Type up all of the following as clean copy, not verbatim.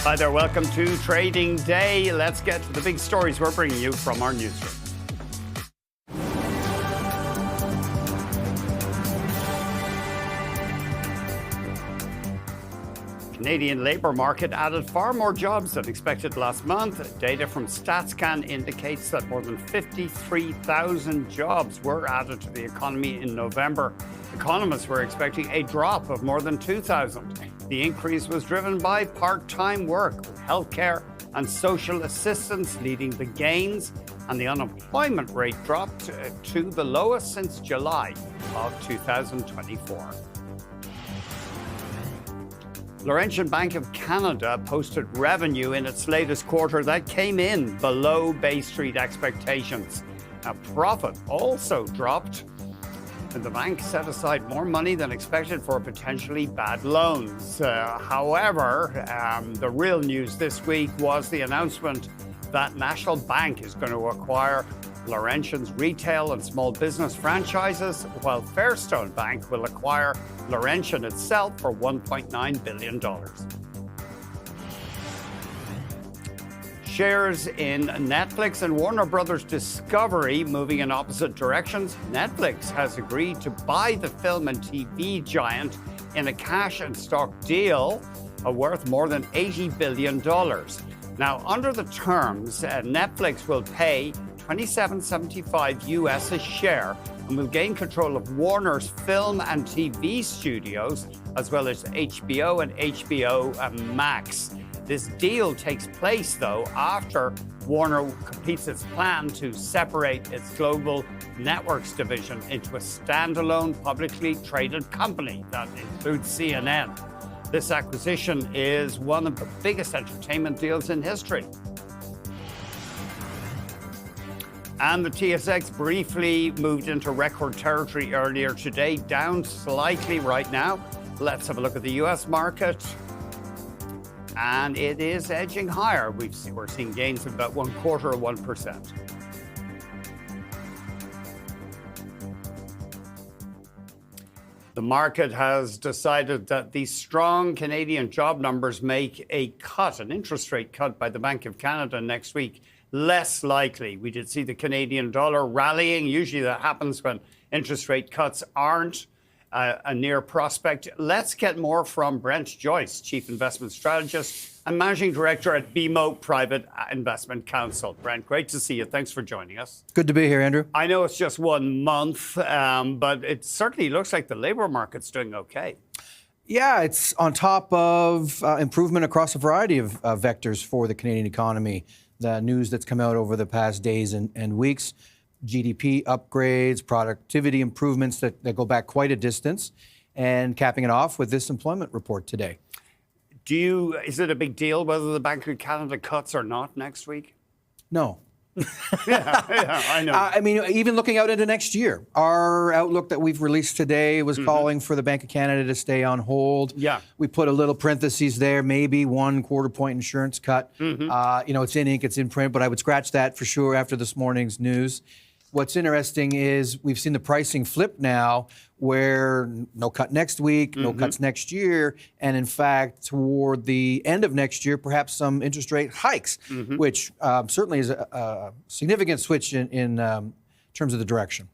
Hi there, welcome to Trading Day. Let's get to the big stories we're bringing you from our newsroom. Canadian labour market added far more jobs than expected last month. Data from StatsCan indicates that more than 53,000 jobs were added to the economy in November. Economists were expecting a drop of more than 2,000. The increase was driven by part-time work, with healthcare and social assistance leading the gains, and the unemployment rate dropped to the lowest since July of 2024. Laurentian Bank of Canada posted revenue in its latest quarter that came in below Bay Street expectations. Now, profit also dropped, and the bank set aside more money than expected for potentially bad loans. However, the real news this week was the announcement that National Bank is going to acquire Laurentian's retail and small business franchises, while Fairstone Bank will acquire Laurentian itself for $1.9 billion. Shares in Netflix and Warner Brothers Discovery moving in opposite directions. Netflix has agreed to buy the film and TV giant in a cash and stock deal worth more than $80 billion. Now, under the terms, Netflix will pay $27.75 US a share and will gain control of Warner's film and TV studios, as well as HBO and HBO Max. This deal takes place, though, after Warner completes its plan to separate its global networks division into a standalone publicly traded company that includes CNN. This acquisition is one of the biggest entertainment deals in history. And the TSX briefly moved into record territory earlier today, down slightly right now. Let's have a look at the U.S. market. And it is edging higher. We're seeing gains of about 0.25%. The market has decided that the strong Canadian job numbers make a cut, an interest rate cut by the Bank of Canada next week, less likely. We did see the Canadian dollar rallying. Usually that happens when interest rate cuts aren't a near prospect. Let's get more from Brent Joyce, Chief Investment Strategist and Managing Director at BMO Private Investment Counsel. Brent, great to see you. Thanks for joining us. Good to be here, Andrew. I know it's just 1 month, but it certainly looks like the labor market's doing okay. Yeah, it's on top of improvement across a variety of vectors for the Canadian economy. The news that's come out over the past days and weeks, GDP upgrades, productivity improvements that go back quite a distance, and capping it off with this employment report today. Is it a big deal whether the Bank of Canada cuts or not next week? No. yeah, I know. I mean, even looking out into next year, our outlook that we've released today was calling for the Bank of Canada to stay on hold. Yeah. We put a little parentheses there, maybe 1/4 point insurance cut. It's in ink, it's in print, but I would scratch that for sure after this morning's news. What's interesting is we've seen the pricing flip now, where no cut next week, no cuts next year, and in fact, toward the end of next year, perhaps some interest rate hikes, which certainly is a significant switch in terms of the direction.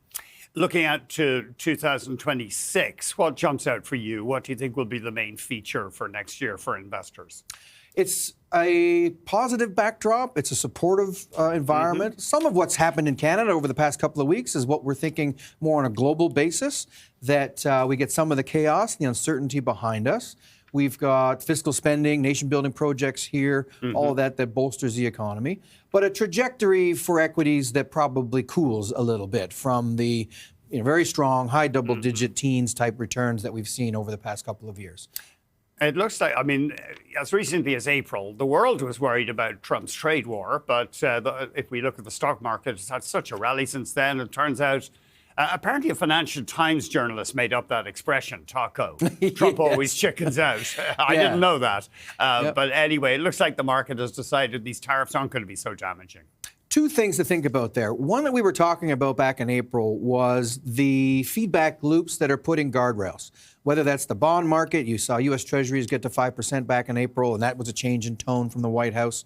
Looking at to 2026, what jumps out for you? What do you think will be the main feature for next year for investors? It's a positive backdrop. It's a supportive environment. Some of what's happened in Canada over the past couple of weeks is what we're thinking more on a global basis, that we get some of the chaos, the uncertainty behind us. We've got fiscal spending, nation-building projects here, all of that bolsters the economy. But a trajectory for equities that probably cools a little bit from the very strong, high double-digit teens type returns that we've seen over the past couple of years. It looks like, as recently as April, the world was worried about Trump's trade war. But if we look at the stock market, it's had such a rally since then. It turns out, apparently a Financial Times journalist made up that expression, taco. Trump always chickens out. I didn't know that. But anyway, it looks like the market has decided these tariffs aren't going to be so damaging. Two things to think about there. One that we were talking about back in April was the feedback loops that are putting guardrails. Whether that's the bond market, you saw U.S. Treasuries get to 5% back in April, and that was a change in tone from the White House.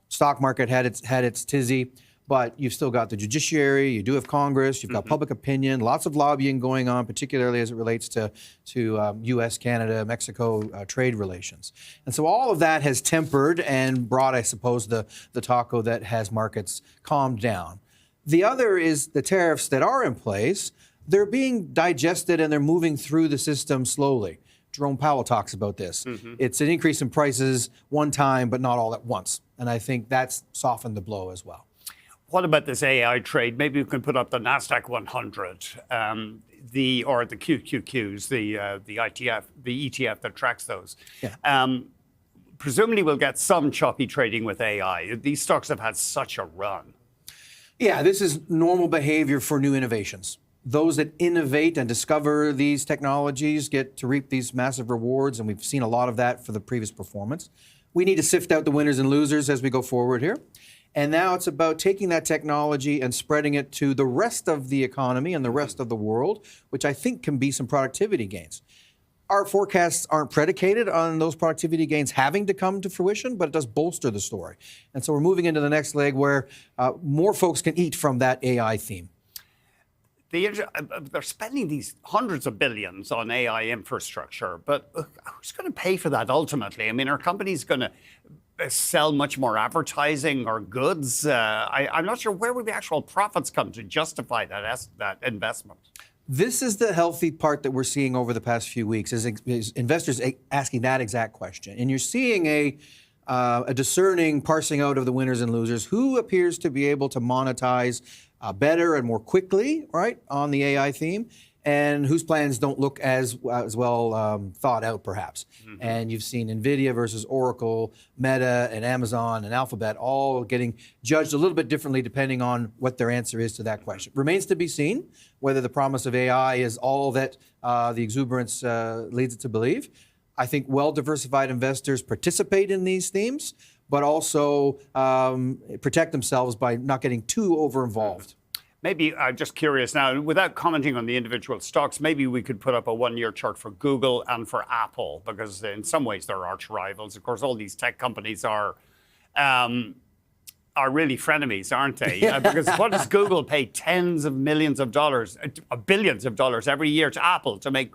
Stock market had its tizzy, but you've still got the judiciary, you do have Congress, you've got public opinion, lots of lobbying going on, particularly as it relates to U.S., Canada, Mexico trade relations. And so all of that has tempered and brought, I suppose, the taco that has markets calmed down. The other is the tariffs that are in place. They're being digested and they're moving through the system slowly. Jerome Powell talks about this. It's an increase in prices one time, but not all at once. And I think that's softened the blow as well. What about this AI trade? Maybe we can put up the NASDAQ 100, or the QQQs, the ETF that tracks those. Yeah. Presumably we'll get some choppy trading with AI. These stocks have had such a run. Yeah, this is normal behavior for new innovations. Those that innovate and discover these technologies get to reap these massive rewards, and we've seen a lot of that for the previous performance. We need to sift out the winners and losers as we go forward here. And now it's about taking that technology and spreading it to the rest of the economy and the rest of the world, which I think can be some productivity gains. Our forecasts aren't predicated on those productivity gains having to come to fruition, but it does bolster the story. And so we're moving into the next leg where more folks can eat from that AI theme. They're spending these hundreds of billions on AI infrastructure, but who's going to pay for that ultimately? I mean, are companies going to sell much more advertising or goods? I'm not sure where would the actual profits come to justify that investment. This is the healthy part that we're seeing over the past few weeks, is investors asking that exact question. And you're seeing a discerning parsing out of the winners and losers. Who appears to be able to monetize better and more quickly, right, on the AI theme, and whose plans don't look as well thought out, perhaps. And you've seen NVIDIA versus Oracle, Meta and Amazon and Alphabet all getting judged a little bit differently depending on what their answer is to that question. Remains to be seen whether the promise of AI is all that the exuberance leads it to believe. I think well-diversified investors participate in these themes, but also protect themselves by not getting too over-involved. Maybe I'm just curious now, without commenting on the individual stocks, maybe we could put up a one-year chart for Google and for Apple, because in some ways they're arch rivals. Of course, all these tech companies are really frenemies, aren't they? Because what does Google pay tens of millions of dollars, billions of dollars every year to Apple to make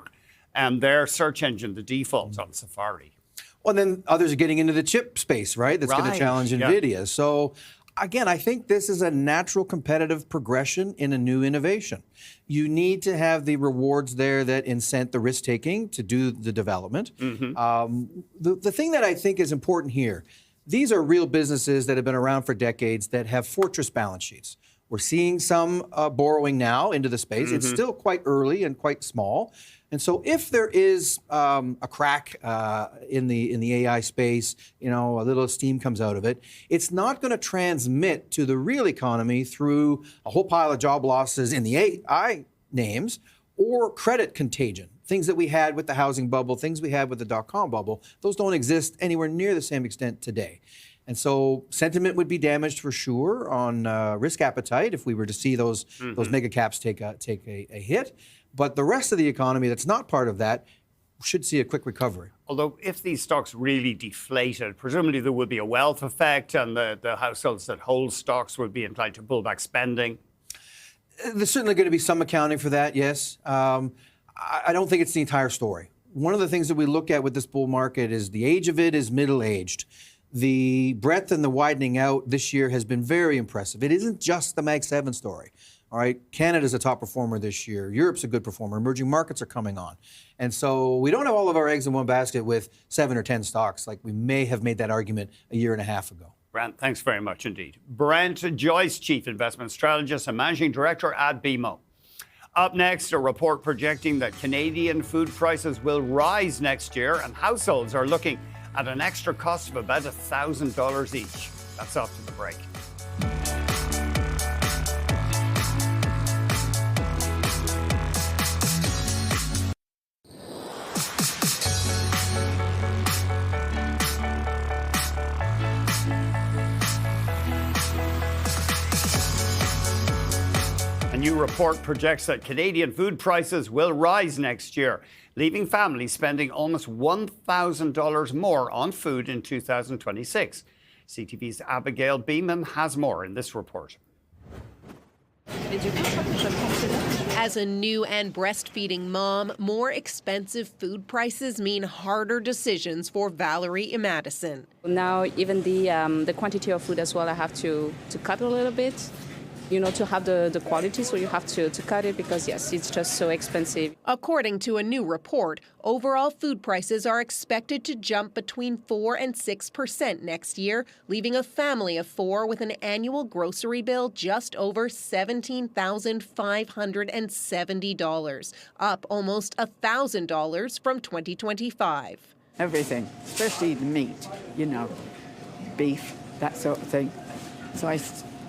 their search engine the default on Safari? Well, then others are getting into the chip space, right? That's going to challenge NVIDIA. So again, I think this is a natural competitive progression in a new innovation. You need to have the rewards there that incent the risk-taking to do the development. The thing that I think is important here, these are real businesses that have been around for decades that have fortress balance sheets. We're seeing some borrowing now into the space. It's still quite early and quite small. And so if there is a crack in the AI space, a little steam comes out of it, it's not going to transmit to the real economy through a whole pile of job losses in the AI names or credit contagion. Things that we had with the housing bubble, things we had with the dot-com bubble, those don't exist anywhere near the same extent today. And so sentiment would be damaged for sure on risk appetite if we were to see those mega caps take a hit. But the rest of the economy that's not part of that should see a quick recovery. Although if these stocks really deflated, presumably there would be a wealth effect and the households that hold stocks would be inclined to pull back spending. There's certainly going to be some accounting for that, yes. I don't think it's the entire story. One of the things that we look at with this bull market is the age of it is middle-aged. The breadth and the widening out this year has been very impressive. It isn't just the Mag 7 story. All right, Canada's a top performer this year. Europe's a good performer. Emerging markets are coming on. And so we don't have all of our eggs in one basket with 7 or 10 stocks like we may have made that argument a year and a half ago. Brent, thanks very much indeed. Brent Joyce, Chief Investment Strategist and Managing Director at BMO. Up next, a report projecting that Canadian food prices will rise next year and households are looking at an extra cost of about $1,000 each. That's after the break. new report projects that Canadian food prices will rise next year, leaving families spending almost $1,000 more on food in 2026. CTV's Abigail Beeman has more in this report. As a new and breastfeeding mom, more expensive food prices mean harder decisions for Valerie in Madison. Now, even the quantity of food as well, I have to cut a little bit, to have the quality, so you have to cut it because, yes, it's just so expensive. According to a new report, overall food prices are expected to jump between 4% and 6% next year, leaving a family of four with an annual grocery bill just over $17,570, up almost $1,000 from 2025. Everything, especially the meat, beef, that sort of thing. So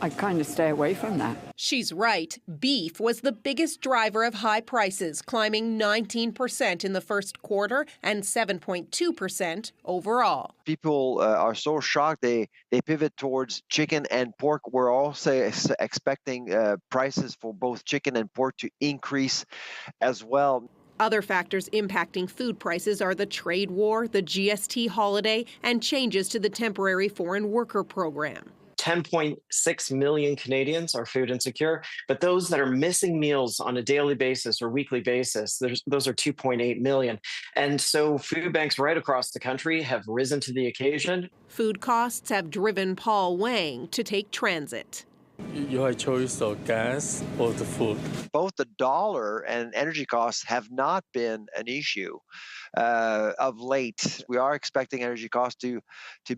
I kind of stay away from that. She's right. Beef was the biggest driver of high prices, climbing 19% in the first quarter and 7.2% overall. People are so shocked they pivot towards chicken and pork. We're also expecting prices for both chicken and pork to increase as well. Other factors impacting food prices are the trade war, the GST holiday, and changes to the temporary foreign worker program. 10.6 million Canadians are food insecure, but those that are missing meals on a daily basis or weekly basis, those are 2.8 million. And so food banks right across the country have risen to the occasion. Food costs have driven Paul Wang to take transit. Your choice of gas or the food? Both the dollar and energy costs have not been an issue of late. We are expecting energy costs to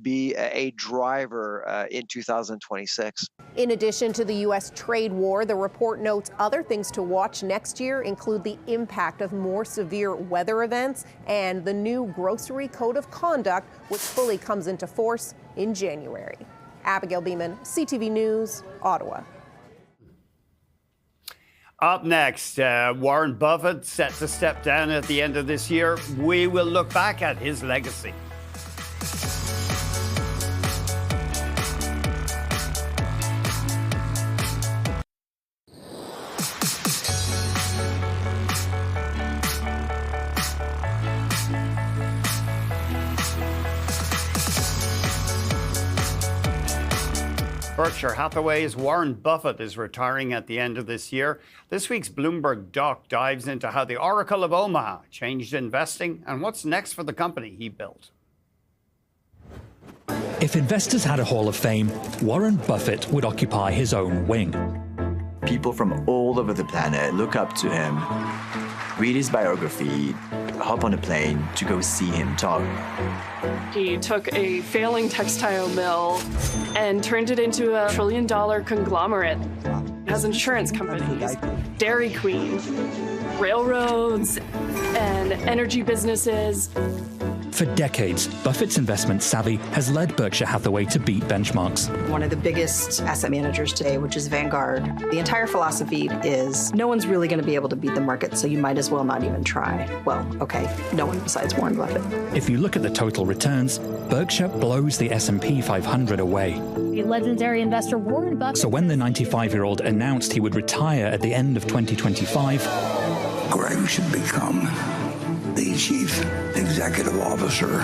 be a driver in 2026. In addition to the U.S. trade war, the report notes other things to watch next year include the impact of more severe weather events and the new grocery code of conduct, which fully comes into force in January. Abigail Beeman, CTV News, Ottawa. Up next, Warren Buffett set to step down at the end of this year. We will look back at his legacy. Berkshire Hathaway's Warren Buffett is retiring at the end of this year. This week's Bloomberg Doc dives into how the Oracle of Omaha changed investing and what's next for the company he built. If investors had a Hall of Fame, Warren Buffett would occupy his own wing. People from all over the planet look up to him, read his biography, hop on a plane to go see him talk. He took a failing textile mill and turned it into a $1 trillion conglomerate. It has insurance companies, Dairy Queen, railroads, and energy businesses. For decades, Buffett's investment savvy has led Berkshire Hathaway to beat benchmarks. One of the biggest asset managers today, which is Vanguard, the entire philosophy is no one's really going to be able to beat the market, so you might as well not even try. Well, okay, no one besides Warren Buffett. If you look at the total returns, Berkshire blows the S&P 500 away. The legendary investor Warren Buffett. So when the 95-year-old announced he would retire at the end of 2025, Greg should become the chief executive officer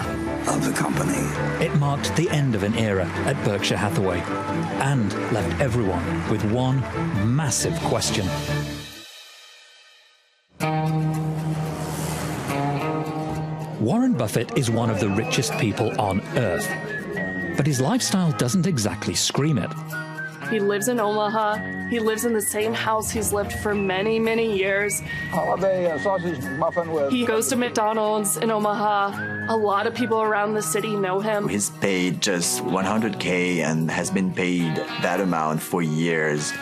of the company. It marked the end of an era at Berkshire Hathaway and left everyone with one massive question. Warren Buffett is one of the richest people on Earth, but his lifestyle doesn't exactly scream it. He lives in Omaha. He lives in the same house he's lived for many, many years. I'll have a sausage muffin with... He goes to McDonald's in Omaha. A lot of people around the city know him. He's paid just $100K and has been paid that amount for years.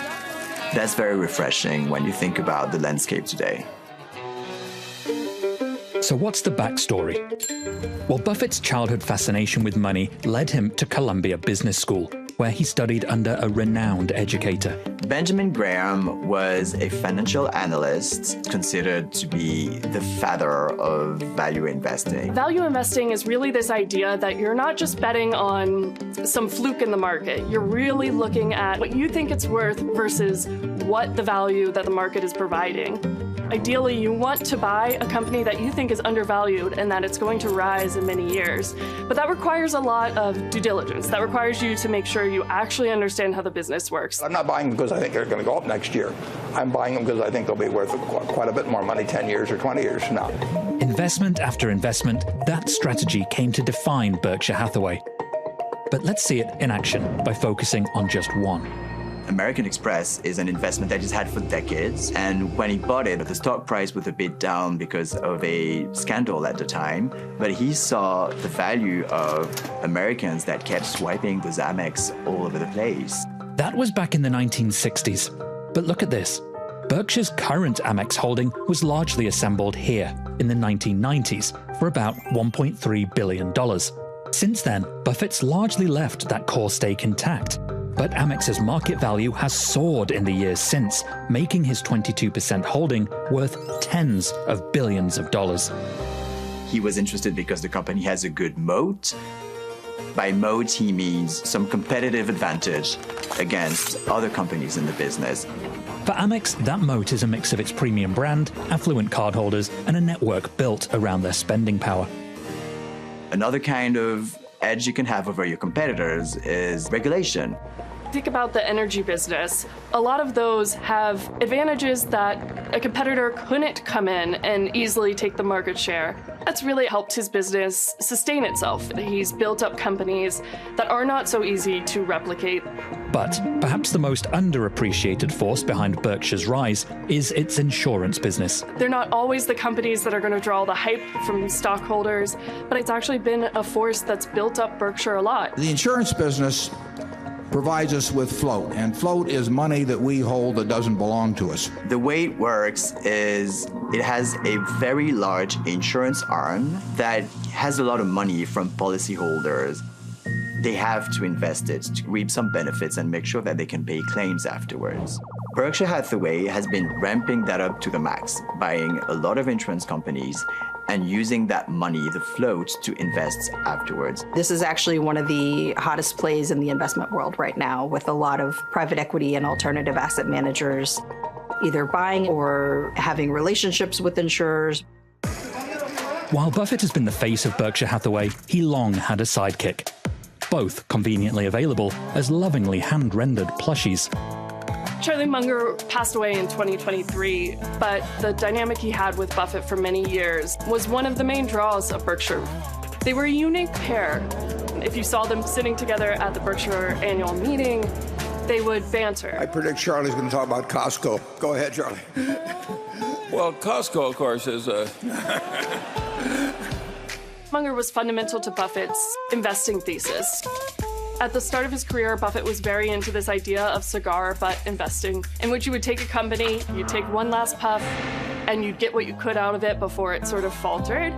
That's very refreshing when you think about the landscape today. So what's the backstory? Well, Buffett's childhood fascination with money led him to Columbia Business School, where he studied under a renowned educator. Benjamin Graham was a financial analyst considered to be the father of value investing. Value investing is really this idea that you're not just betting on some fluke in the market. You're really looking at what you think it's worth versus what the value that the market is providing. Ideally, you want to buy a company that you think is undervalued and that it's going to rise in many years. But that requires a lot of due diligence. That requires you to make sure you actually understand how the business works. I'm not buying them because I think they're going to go up next year. I'm buying them because I think they'll be worth quite a bit more money 10 years or 20 years from now. Investment after investment, that strategy came to define Berkshire Hathaway. But let's see it in action by focusing on just one. American Express is an investment that he's had for decades, and when he bought it, the stock price was a bit down because of a scandal at the time, but he saw the value of Americans that kept swiping those Amex all over the place. That was back in the 1960s. But look at this. Berkshire's current Amex holding was largely assembled here in the 1990s for about $1.3 billion. Since then, Buffett's largely left that core stake intact. But Amex's market value has soared in the years since, making his 22% holding worth tens of billions of dollars. He was interested because the company has a good moat. By moat, he means some competitive advantage against other companies in the business. For Amex, that moat is a mix of its premium brand, affluent cardholders, and a network built around their spending power. Another kind of edge you can have over your competitors is regulation. Think about the energy business. A lot of those have advantages that a competitor couldn't come in and easily take the market share. That's really helped his business sustain itself. He's built up companies that are not so easy to replicate. But perhaps the most underappreciated force behind Berkshire's rise is its insurance business. They're not always the companies that are going to draw the hype from stockholders, but it's actually been a force that's built up Berkshire a lot. The insurance business provides us with float, and float is money that we hold that doesn't belong to us. The way it works is it has a very large insurance arm that has a lot of money from policyholders. They have to invest it to reap some benefits and make sure that they can pay claims afterwards. Berkshire Hathaway has been ramping that up to the max, buying a lot of insurance companies and using that money, the float, to invest afterwards. This is actually one of the hottest plays in the investment world right now, with a lot of private equity and alternative asset managers either buying or having relationships with insurers. While Buffett has been the face of Berkshire Hathaway, he long had a sidekick. Both conveniently available as lovingly hand-rendered plushies. Charlie Munger passed away in 2023, but the dynamic he had with Buffett for many years was one of the main draws of Berkshire. They were a unique pair. If you saw them sitting together at the Berkshire annual meeting, they would banter. I predict Charlie's going to talk about Costco. Go ahead, Charlie. Well, Costco, of course, is a... Munger was fundamental to Buffett's investing thesis. At the start of his career, Buffett was very into this idea of cigar butt investing, in which you would take a company, you'd take one last puff, and you'd get what you could out of it before it sort of faltered.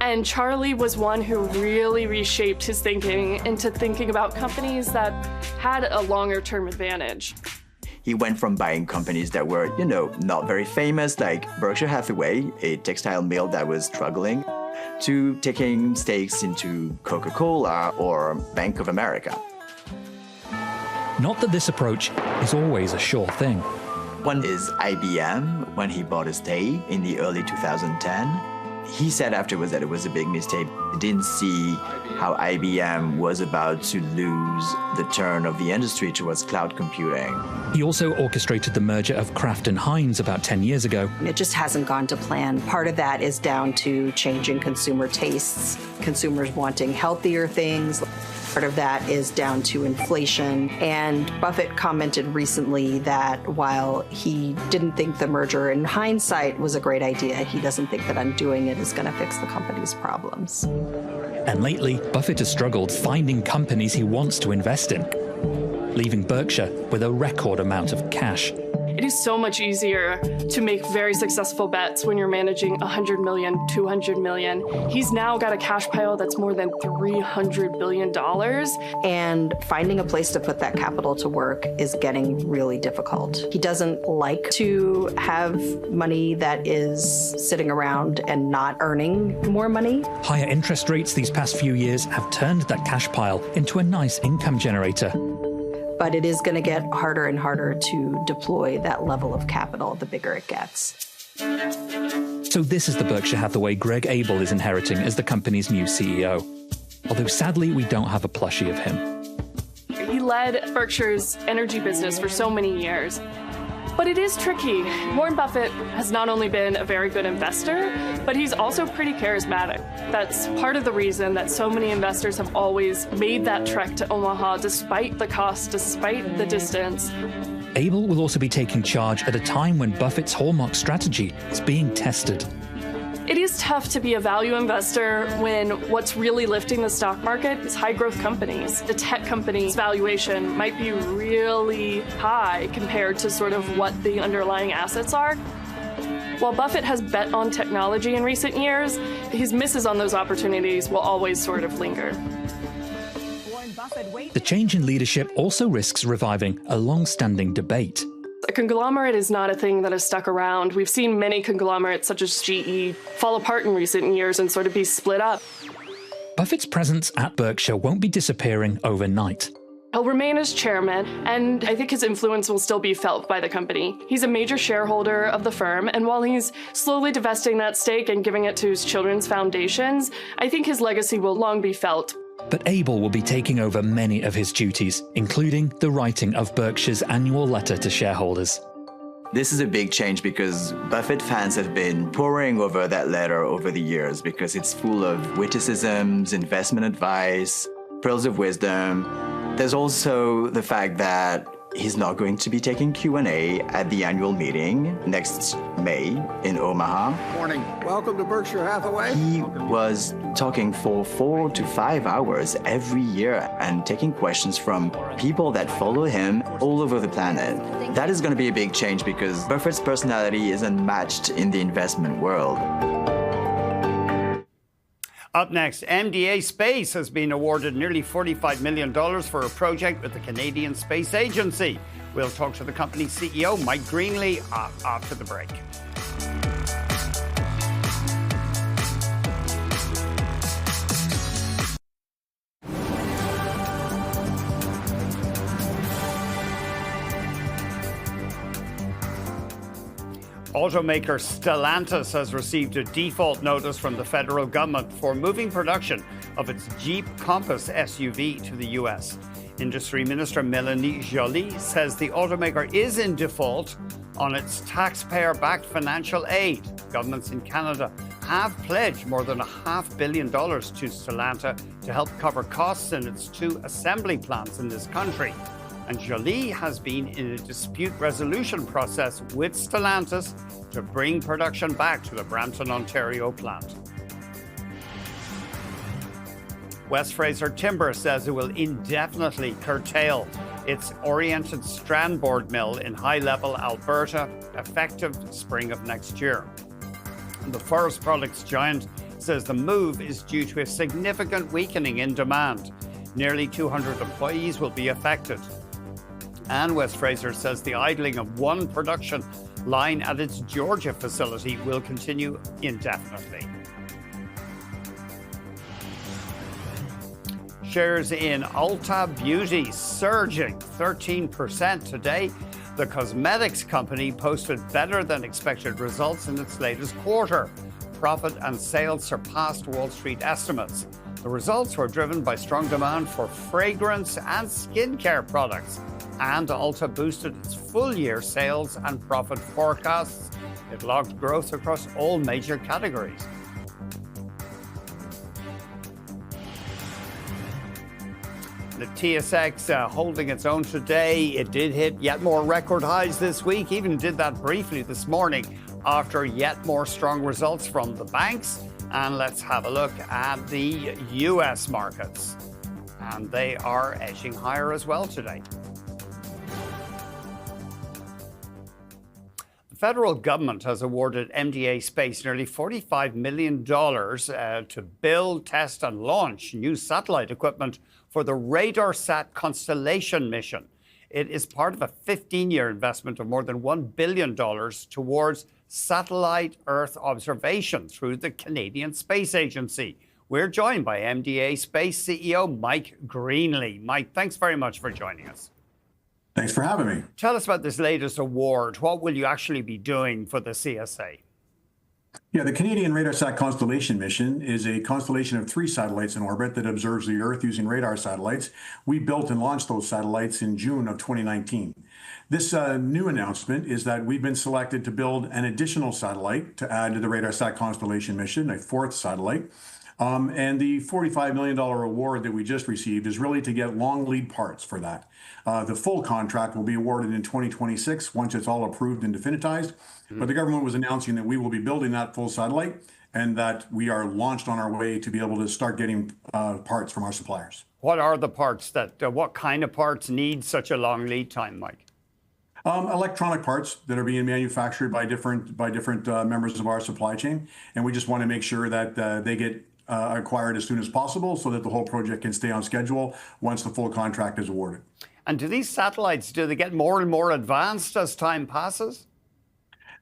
And Charlie was one who really reshaped his thinking into thinking about companies that had a longer-term advantage. He went from buying companies that were, not very famous, like Berkshire Hathaway, a textile mill that was struggling, to taking stakes into Coca-Cola or Bank of America. Not that this approach is always a sure thing. One is IBM, when he bought a stake in the early 2010. He said afterwards that it was a big mistake. He didn't see how IBM was about to lose the turn of the industry towards cloud computing. He also orchestrated the merger of Kraft and Heinz about 10 years ago. It just hasn't gone to plan. Part of that is down to changing consumer tastes, consumers wanting healthier things. Part of that is down to inflation. And Buffett commented recently that while he didn't think the merger in hindsight was a great idea, he doesn't think that undoing it is going to fix the company's problems. And lately, Buffett has struggled finding companies he wants to invest in, leaving Berkshire with a record amount of cash. It is so much easier to make very successful bets when you're managing $100 million, $200 million. He's now got a cash pile that's more than $300 billion. And finding a place to put that capital to work is getting really difficult. He doesn't like to have money that is sitting around and not earning more money. Higher interest rates these past few years have turned that cash pile into a nice income generator. but it is going to get harder and harder to deploy that level of capital the bigger it gets. So this is the Berkshire Hathaway Greg Abel is inheriting as the company's new CEO. Although sadly, we don't have a plushie of him. He led Berkshire's energy business for so many years. But it is tricky. Warren Buffett has not only been a very good investor, but he's also pretty charismatic. That's part of the reason that so many investors have always made that trek to Omaha despite the cost, despite the distance. Abel will also be taking charge at a time when Buffett's hallmark strategy is being tested. It is tough to be a value investor when what's really lifting the stock market is high-growth companies. The tech company's valuation might be really high compared to sort of what the underlying assets are. While Buffett has bet on technology in recent years, his misses on those opportunities will always sort of linger. The change in leadership also risks reviving a long-standing debate. A conglomerate is not a thing that has stuck around. We've seen many conglomerates, such as GE, fall apart in recent years and sort of be split up. Buffett's presence at Berkshire won't be disappearing overnight. He'll remain as chairman, and I think his influence will still be felt by the company. He's a major shareholder of the firm, and while he's slowly divesting that stake and giving it to his children's foundations, I think his legacy will long be felt. But Abel will be taking over many of his duties, including the writing of Berkshire's annual letter to shareholders. This is a big change because Buffett fans have been poring over that letter over the years because it's full of witticisms, investment advice, pearls of wisdom. There's also the fact that he's not going to be taking Q&A at the annual meeting next May in Omaha. Morning. Welcome to Berkshire Hathaway. He was talking for 4 to 5 hours every year and taking questions from people that follow him all over the planet. That is going to be a big change because Buffett's personality is unmatched in the investment world. Up next, MDA Space has been awarded nearly $45 million for a project with the Canadian Space Agency. We'll talk to the company's CEO, Mike Greenley, after the break. Automaker Stellantis has received a default notice from the federal government for moving production of its Jeep Compass SUV to the US. Industry Minister Mélanie Joly says the automaker is in default on its taxpayer-backed financial aid. Governments in Canada have pledged more than $500 million to Stellantis to help cover costs in its 2 assembly plants in this country. And Joly has been in a dispute resolution process with Stellantis to bring production back to the Brampton, Ontario plant. West Fraser Timber says it will indefinitely curtail its oriented strand board mill in High Level, Alberta, effective spring of next year. The forest products giant says the move is due to a significant weakening in demand. Nearly 200 employees will be affected. And West Fraser says the idling of one production line at its Georgia facility will continue indefinitely. Shares in Ulta Beauty surging 13% today. The cosmetics company posted better than expected results in its latest quarter. Profit and sales surpassed Wall Street estimates. The results were driven by strong demand for fragrance and skincare products. And Ulta boosted its full-year sales and profit forecasts. It logged growth across all major categories. The TSX holding its own today. It did hit yet more record highs this week, even did that briefly this morning after yet more strong results from the banks. And let's have a look at the US markets. And they are edging higher as well today. The federal government has awarded MDA Space nearly $45 million to build, test, and launch new satellite equipment for the RadarSat Constellation mission. It is part of a 15-year investment of more than $1 billion towards satellite Earth observation through the Canadian Space Agency. We're joined by MDA Space CEO Mike Greenley. Mike, thanks very much for joining us. Thanks for having me. Tell us about this latest award. What will you actually be doing for the CSA? Yeah, the Canadian RadarSat Constellation mission is a constellation of 3 satellites in orbit that observes the Earth using radar satellites. We built and launched those satellites in June of 2019. This new announcement is that we've been selected to build an additional satellite to add to the RadarSat Constellation mission, a 4th satellite. And the $45 million award that we just received is really to get long lead parts for that. The full contract will be awarded in 2026 once it's all approved and definitized. But the government was announcing that we will be building that full satellite and that we are launched on our way to be able to start getting parts from our suppliers. What are the parts what kind of parts need such a long lead time, Mike? Electronic parts that are being manufactured by different members of our supply chain. And we just want to make sure that they get acquired as soon as possible so that the whole project can stay on schedule once the full contract is awarded. And do these satellites, do they get more and more advanced as time passes?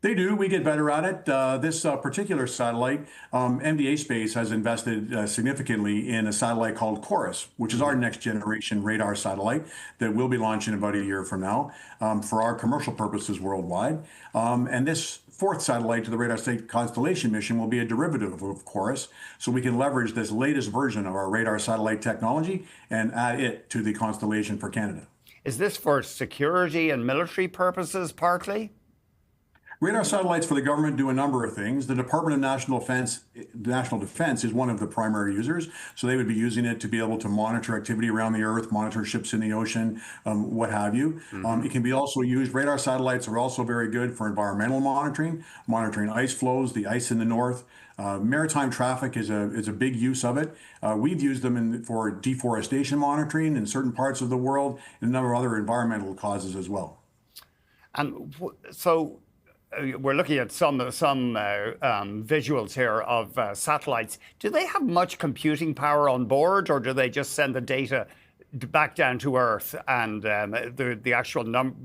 They do. We get better at it. This particular satellite, MDA Space has invested significantly in a satellite called Chorus, which is our next generation radar satellite that will be launching about a year from now for our commercial purposes worldwide. And this 4th satellite to the RadarSat Constellation mission will be a derivative of Chorus, so we can leverage this latest version of our radar satellite technology and add it to the constellation for Canada. Is this for security and military purposes partly? Radar satellites for the government do a number of things. The Department of National Defense is one of the primary users, so they would be using it to be able to monitor activity around the Earth, monitor ships in the ocean, what have you. It can be also used. Radar satellites are also very good for environmental monitoring ice flows, the ice in the north. Maritime traffic is a big use of it. We've used them for deforestation monitoring in certain parts of the world, and a number of other environmental causes as well. And so we're looking at some visuals here of satellites. Do they have much computing power on board, or do they just send the data back down to Earth and the actual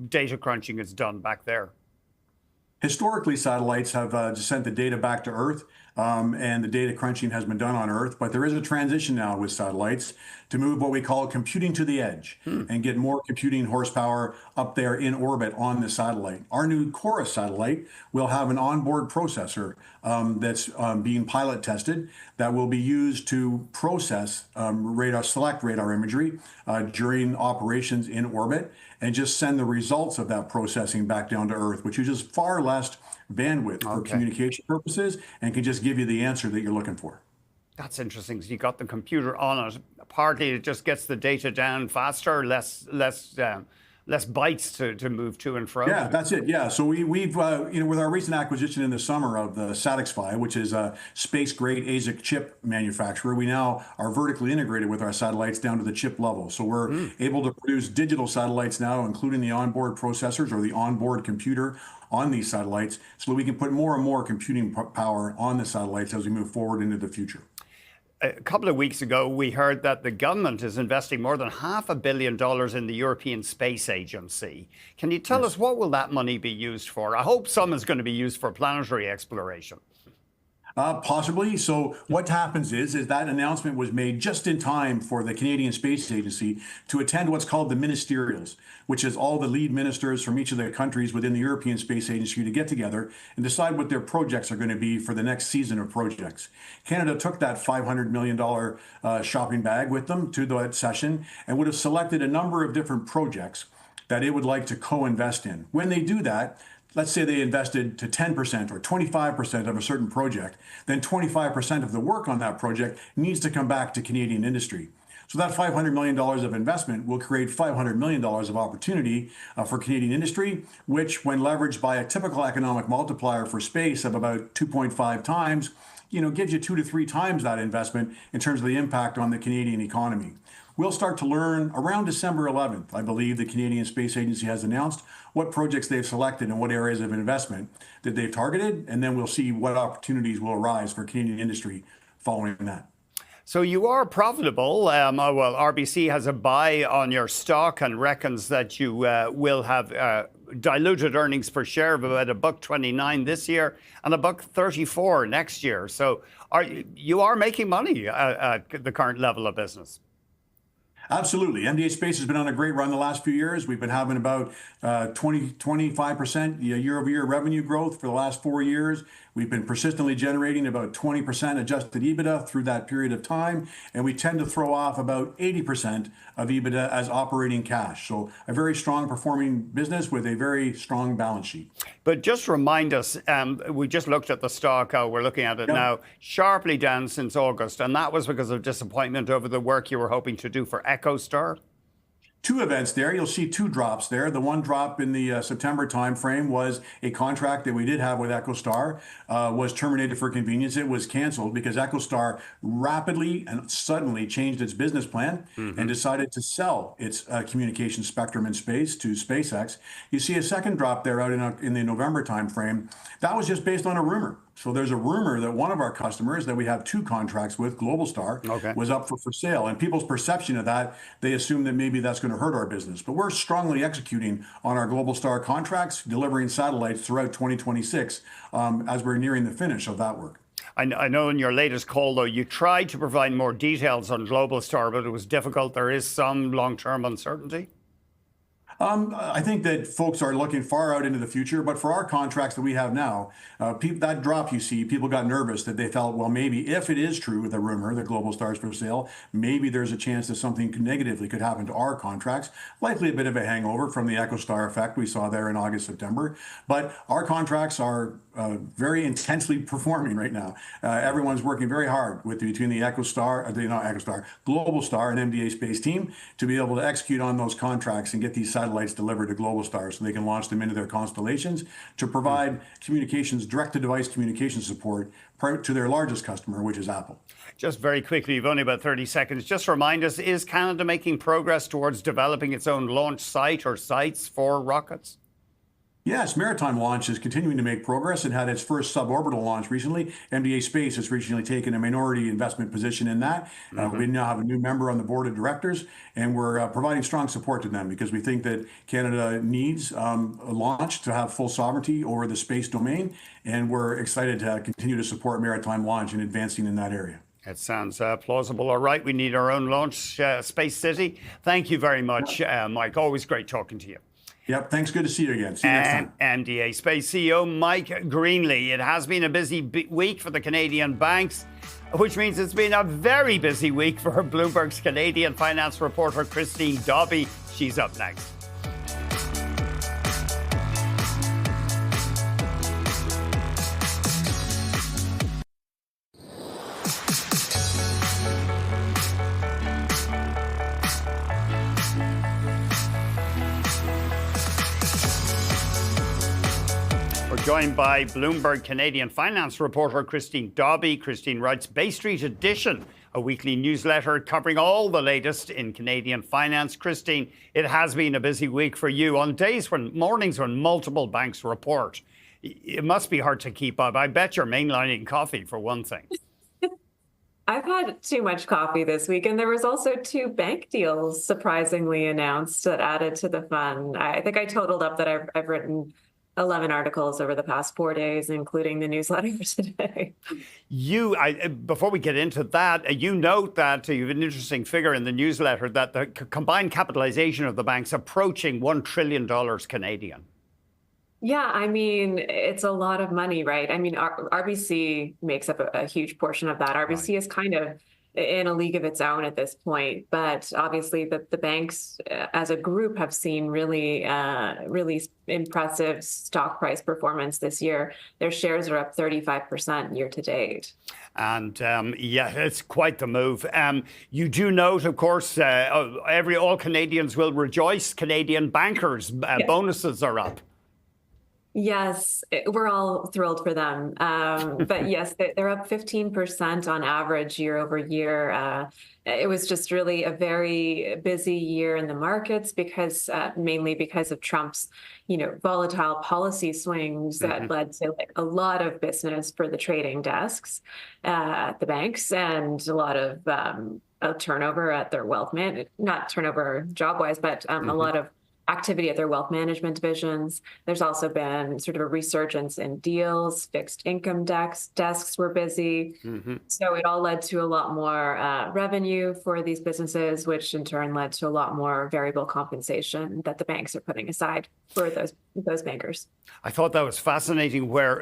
data crunching is done back there? Historically, satellites have just sent the data back to Earth, and the data crunching has been done on Earth. But there is a transition now with satellites to move what we call computing to the edge and get more computing horsepower up there in orbit on the satellite. Our new Chorus satellite will have an onboard processor that's being pilot tested that will be used to process select radar imagery during operations in orbit and just send the results of that processing back down to Earth, which uses far less bandwidth for communication purposes and can just give you the answer that you're looking for. That's interesting. So you got the computer on it. Partly it just gets the data down faster, less bytes to move to and fro. Yeah, that's it. Yeah, so we've with our recent acquisition in the summer of the SatixFy, which is a space-grade ASIC chip manufacturer, we now are vertically integrated with our satellites down to the chip level. So we're able to produce digital satellites now, including the onboard processors or the onboard computer on these satellites, so that we can put more and more computing power on the satellites as we move forward into the future. A couple of weeks ago, we heard that the government is investing more than $500 million in the European Space Agency. Can you tell us what will that money be used for? I hope some is going to be used for planetary exploration. Possibly. So what happens is that announcement was made just in time for the Canadian Space Agency to attend what's called the ministerials, which is all the lead ministers from each of the countries within the European Space Agency to get together and decide what their projects are going to be for the next season of projects. Canada took that $500 million shopping bag with them to that session and would have selected a number of different projects that it would like to co-invest in. When they do that, let's say they invested to 10% or 25% of a certain project, then 25% of the work on that project needs to come back to Canadian industry. So that $500 million of investment will create $500 million of opportunity for Canadian industry, which when leveraged by a typical economic multiplier for space of about 2.5 times, gives you 2 to 3 times that investment in terms of the impact on the Canadian economy. We'll start to learn around December 11th. I believe the Canadian Space Agency has announced what projects they've selected and what areas of investment that they've targeted, and then we'll see what opportunities will arise for Canadian industry following that. So you are profitable. RBC has a buy on your stock and reckons that you will have diluted earnings per share of about $1.29 this year and $1.34 next year. So you are making money at the current level of business. Absolutely. MDA Space has been on a great run the last few years. We've been having about 25% year-over-year revenue growth for the last 4 years. We've been persistently generating about 20% adjusted EBITDA through that period of time, and we tend to throw off about 80% of EBITDA as operating cash. So a very strong performing business with a very strong balance sheet. But just remind us, we just looked at the stock, we're looking at it now, sharply down since August, and that was because of disappointment over the work you were hoping to do for EchoStar. Two events there. You'll see two drops there. The one drop in the September timeframe was a contract that we did have with EchoStar was terminated for convenience. It was canceled because EchoStar rapidly and suddenly changed its business plan and decided to sell its communication spectrum in space to SpaceX. You see a second drop there out in the November timeframe. That was just based on a rumor. So there's a rumor that one of our customers that we have two contracts with, Globalstar, was up for sale. And people's perception of that, they assume that maybe that's going to hurt our business. But we're strongly executing on our Globalstar contracts, delivering satellites throughout 2026 as we're nearing the finish of that work. I know in your latest call, though, you tried to provide more details on Globalstar, but it was difficult. There is some long-term uncertainty. I think that folks are looking far out into the future, but for our contracts that we have now, that drop you see, people got nervous that they felt, well, maybe if it is true, the rumor that Globalstar is for sale, maybe there's a chance that something negatively could happen to our contracts. Likely a bit of a hangover from the EchoStar effect we saw there in August, September. But our contracts are very intensely performing right now. Everyone's working very hard between the Globalstar and MDA Space team to be able to execute on those contracts and get these satellites delivered to Globalstar so they can launch them into their constellations to provide communications, direct-to-device communication support to their largest customer, which is Apple. Just very quickly, you've only about 30 seconds. Just remind us, is Canada making progress towards developing its own launch site or sites for rockets? Yes, Maritime Launch is continuing to make progress. It had its first suborbital launch recently. MDA Space has recently taken a minority investment position in that. We now have a new member on the board of directors, and we're providing strong support to them because we think that Canada needs a launch to have full sovereignty over the space domain, and we're excited to continue to support Maritime Launch in advancing in that area. It sounds plausible. All right, we need our own launch space city. Thank you very much, Mike. Always great talking to you. Yep, thanks. Good to see you again. See you next time. MDA Space CEO Mike Greenley. It has been a busy week for the Canadian banks, which means it's been a very busy week for Bloomberg's Canadian finance reporter Christine Dobby. She's up next. Joined by Bloomberg Canadian finance reporter Christine Dobby. Christine writes Bay Street Edition, a weekly newsletter covering all the latest in Canadian finance. Christine, it has been a busy week for you on mornings when multiple banks report. It must be hard to keep up. I bet you're mainlining coffee for one thing. I've had too much coffee this week, and there was also 2 bank deals surprisingly announced that added to the fun. I think I totaled up that I've written 11 articles over the past 4 days, including the newsletter today. Before we get into that, you note that you have an interesting figure in the newsletter that the combined capitalization of the banks approaching $1 trillion Canadian. Yeah, I mean, it's a lot of money, right? I mean, RBC makes up a huge portion of that. RBC is kind of in a league of its own at this point, but obviously the banks as a group have seen really impressive stock price performance this year. Their shares are up 35% year to date. And it's quite the move. You do note, of course, all Canadians will rejoice. Canadian bankers' bonuses are up. Yes, we're all thrilled for them. But yes, they're up 15% on average year over year. It was just really a very busy year in the markets mainly because of Trump's, volatile policy swings that led to a lot of business for the trading desks at the banks and a lot of turnover at their wealth management, not turnover job-wise, but a lot of activity at their wealth management divisions. There's also been sort of a resurgence in deals. Fixed income desks were busy. So it all led to a lot more revenue for these businesses, which in turn led to a lot more variable compensation that the banks are putting aside for those bankers. I thought that was fascinating where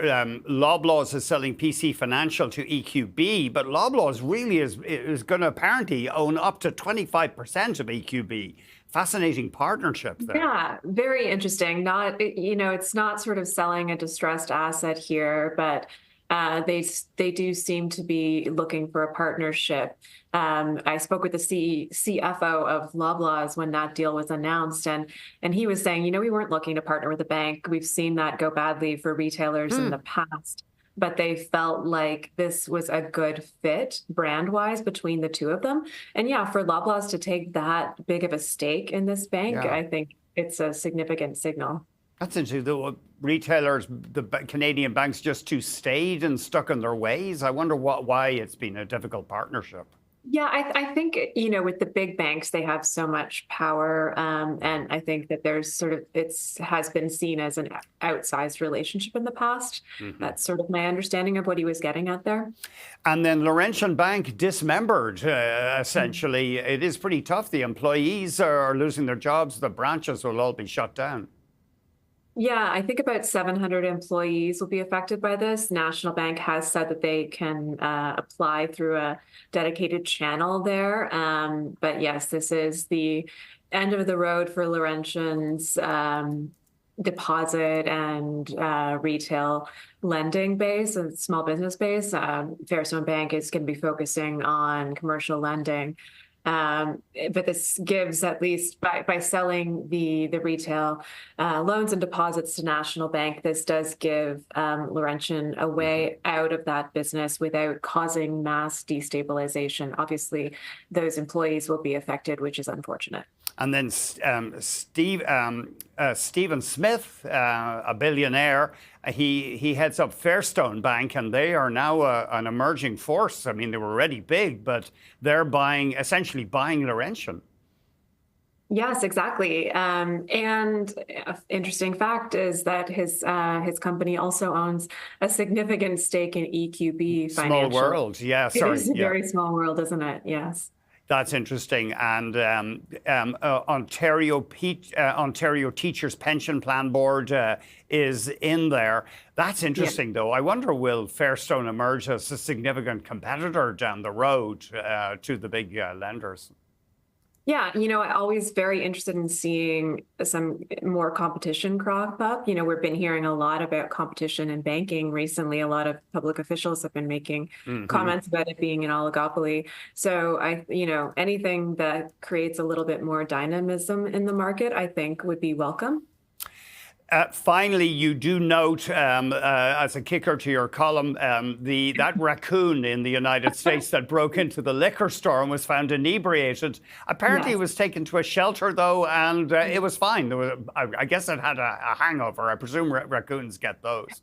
Loblaws is selling PC Financial to EQB, but Loblaws really is going to apparently own up to 25% of EQB. Fascinating partnership there. Yeah, very interesting. Not, it's not sort of selling a distressed asset here, but they do seem to be looking for a partnership. I spoke with the CFO of Loblaws when that deal was announced, and he was saying, we weren't looking to partner with a bank. We've seen that go badly for retailers in the past. But they felt like this was a good fit brand-wise between the two of them. And yeah, for Loblaws to take that big of a stake in this bank, I think it's a significant signal. That's interesting. The retailers, the Canadian banks just too stayed and stuck in their ways. I wonder why it's been a difficult partnership. Yeah, I think, with the big banks, they have so much power. And I think that there's has been seen as an outsized relationship in the past. That's sort of my understanding of what he was getting at there. And then Laurentian Bank dismembered, essentially. It is pretty tough. The employees are losing their jobs. The branches will all be shut down. Yeah, I think about 700 employees will be affected by this. National Bank has said that they can apply through a dedicated channel there. But yes, this is the end of the road for Laurentian's deposit and retail lending base and small business base. Fairstone Bank is going to be focusing on commercial lending. But this gives, at least by selling the retail loans and deposits to National Bank, this does give Laurentian a way out of that business without causing mass destabilization. Obviously, those employees will be affected, which is unfortunate. And then Stephen Smith, a billionaire, he heads up Fairstone Bank, and they are now an emerging force. I mean, they were already big, but they're essentially buying Laurentian. Yes, exactly. And an interesting fact is that his company also owns a significant stake in EQB Financial. Small world, yeah. Sorry, it is a very small world, isn't it? Yes. That's interesting. And Ontario Teachers Pension Plan Board is in there. That's interesting, though. I wonder, will Fairstone emerge as a significant competitor down the road to the big lenders? Yeah, I'm always very interested in seeing some more competition crop up. We've been hearing a lot about competition in banking recently. A lot of public officials have been making comments about it being an oligopoly. So anything that creates a little bit more dynamism in the market, I think would be welcome. Finally, you do note, as a kicker to your column, that raccoon in the United States that broke into the liquor store and was found inebriated. Apparently, it was taken to a shelter, though, and it was fine. I guess it had a hangover. I presume raccoons get those.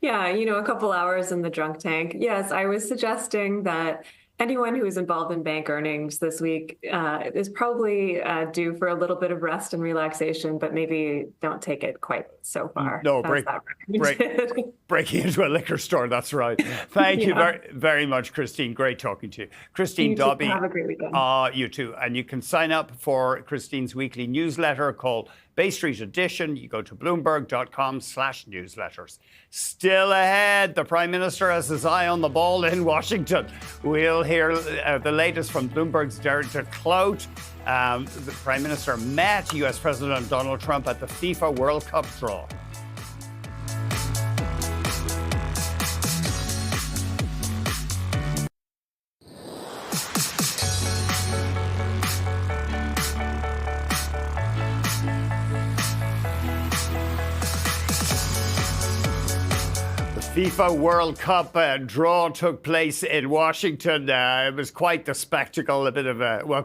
Yeah, a couple hours in the drunk tank. Yes, I was suggesting that anyone who is involved in bank earnings this week is probably due for a little bit of rest and relaxation, but maybe don't take it quite so far. No, breaking into a liquor store, that's right. Thank you very, very much, Christine. Great talking to you. Christine Dobby. Have a great weekend. You too. And you can sign up for Christine's weekly newsletter called Bay Street Edition. You go to bloomberg.com/newsletters. Still ahead, the Prime Minister has his eye on the ball in Washington. We'll hear the latest from Bloomberg's Derek DeClout. The Prime Minister met U.S. President Donald Trump at the FIFA World Cup draw. FIFA World Cup draw took place in Washington. It was quite the spectacle,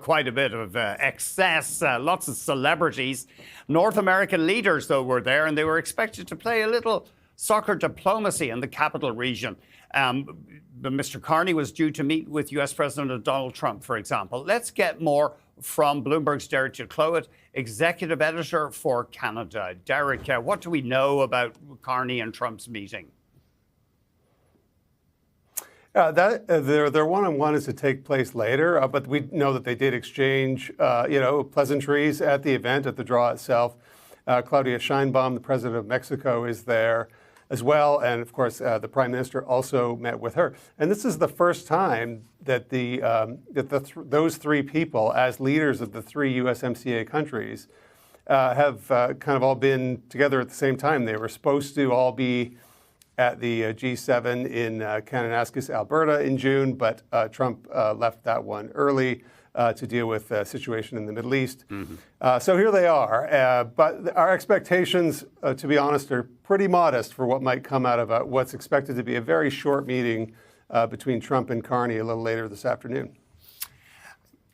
quite a bit of excess, lots of celebrities. North American leaders, though, were there, and they were expected to play a little soccer diplomacy in the capital region. Mr. Carney was due to meet with U.S. President Donald Trump, for example. Let's get more from Bloomberg's Derek Duclos, executive editor for Canada. Derek, what do we know about Carney and Trump's meeting? Their one-on-one is to take place later, but we know that they did exchange, pleasantries at the event, at the draw itself. Claudia Sheinbaum, the president of Mexico, is there as well, and of course, the prime minister also met with her. And this is the first time that those three people, as leaders of the three USMCA countries, have kind of all been together at the same time. They were supposed to all be at the G7 in Kananaskis, Alberta in June, but Trump left that one early to deal with the situation in the Middle East. So here they are. But our expectations, to be honest, are pretty modest for what might come out of what's expected to be a very short meeting between Trump and Carney a little later this afternoon.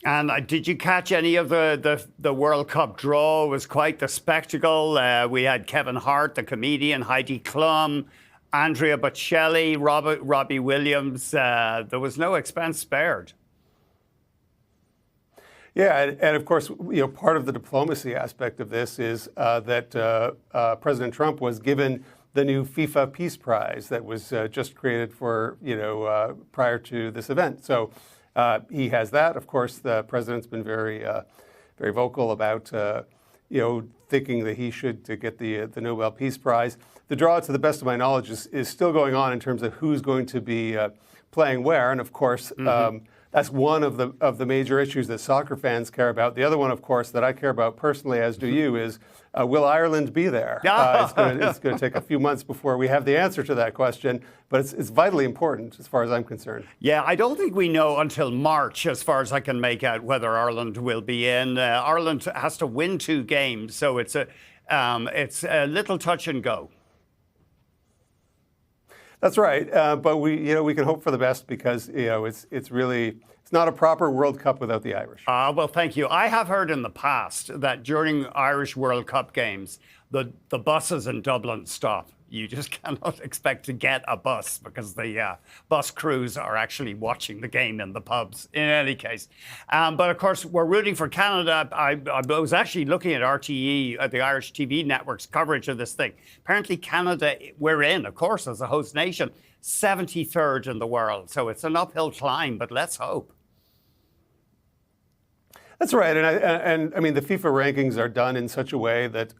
And did you catch any of the World Cup draw? It was quite the spectacle. We had Kevin Hart, the comedian, Heidi Klum, Andrea Bocelli, Robbie Williams. There was no expense spared. Yeah, and of course, part of the diplomacy aspect of this is that President Trump was given the new FIFA Peace Prize that was just created for, prior to this event. So he has that. Of course, the president's been very vocal about, thinking that he should get the Nobel Peace Prize. The draw, to the best of my knowledge, is still going on in terms of who's going to be playing where. And of course, that's one of the major issues that soccer fans care about. The other one, of course, that I care about personally, as do you, is will Ireland be there? It's going to take a few months before we have the answer to that question, but it's vitally important as far as I'm concerned. Yeah, I don't think we know until March, as far as I can make out, whether Ireland will be in. Ireland has to win 2 games, so it's a little touch and go. That's right, but we can hope for the best because it's not a proper World Cup without the Irish. Well, thank you. I have heard in the past that during Irish World Cup games, the buses in Dublin stop. You just cannot expect to get a bus because the bus crews are actually watching the game in the pubs in any case. But of course, we're rooting for Canada. I was actually looking at RTE, at the Irish TV network's coverage of this thing. Apparently Canada, we're in, of course, as a host nation, 73rd in the world. So it's an uphill climb, but let's hope. That's right, and I mean the FIFA rankings are done in such a way that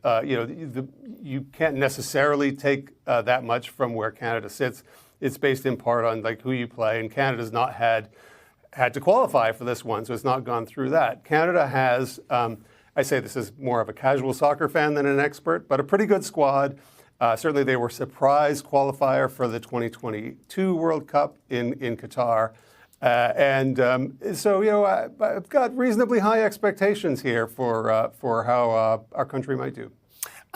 you can't necessarily take that much from where Canada sits. It's based in part on who you play, and Canada's not had to qualify for this one, so it's not gone through that. Canada has, I say this is more of a casual soccer fan than an expert, but a pretty good squad. Certainly, they were surprise qualifier for the 2022 World Cup in Qatar. So I've got reasonably high expectations here for how our country might do.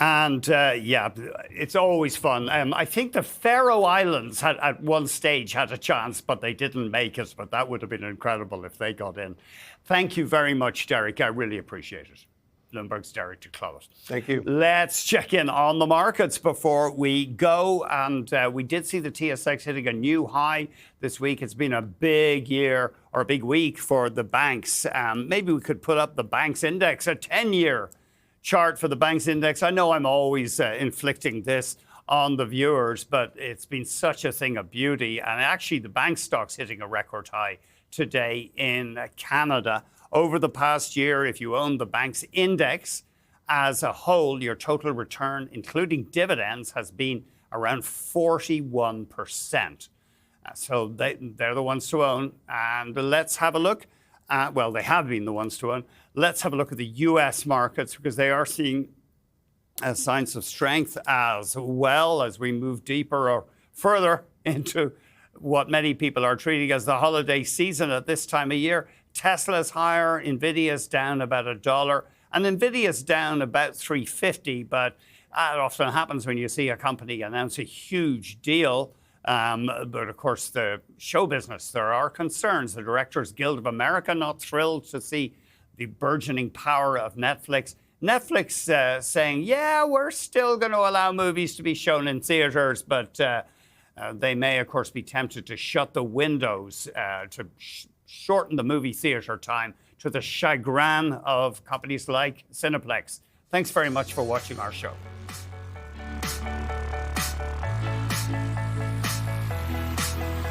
And it's always fun. I think the Faroe Islands had at one stage had a chance, but they didn't make it. But that would have been incredible if they got in. Thank you very much, Derek. I really appreciate it. Bloomberg's Derek Duclos. Thank you. Let's check in on the markets before we go. And we did see the TSX hitting a new high this week. It's been a big year or a big week for the banks. Maybe we could put up the banks index, a 10-year chart for the banks index. I know I'm always inflicting this on the viewers, but it's been such a thing of beauty. And actually, the bank stock's hitting a record high today in Canada. Over the past year, if you own the bank's index as a whole, your total return, including dividends, has been around 41%. So they're the ones to own. And let's have a look. They have been the ones to own. Let's have a look at the U.S. markets because they are seeing signs of strength as well as we move deeper or further into what many people are treating as the holiday season at this time of year. Tesla's higher, Nvidia's down about $1, and Nvidia's down about $3.50, but that often happens when you see a company announce a huge deal. But of course, the show business, there are concerns. The Directors Guild of America not thrilled to see the burgeoning power of Netflix. Netflix saying, yeah, we're still going to allow movies to be shown in theaters, but they may, of course, be tempted to shut the windows to shorten the movie theater time to the chagrin of companies like Cineplex. Thanks very much for watching our show.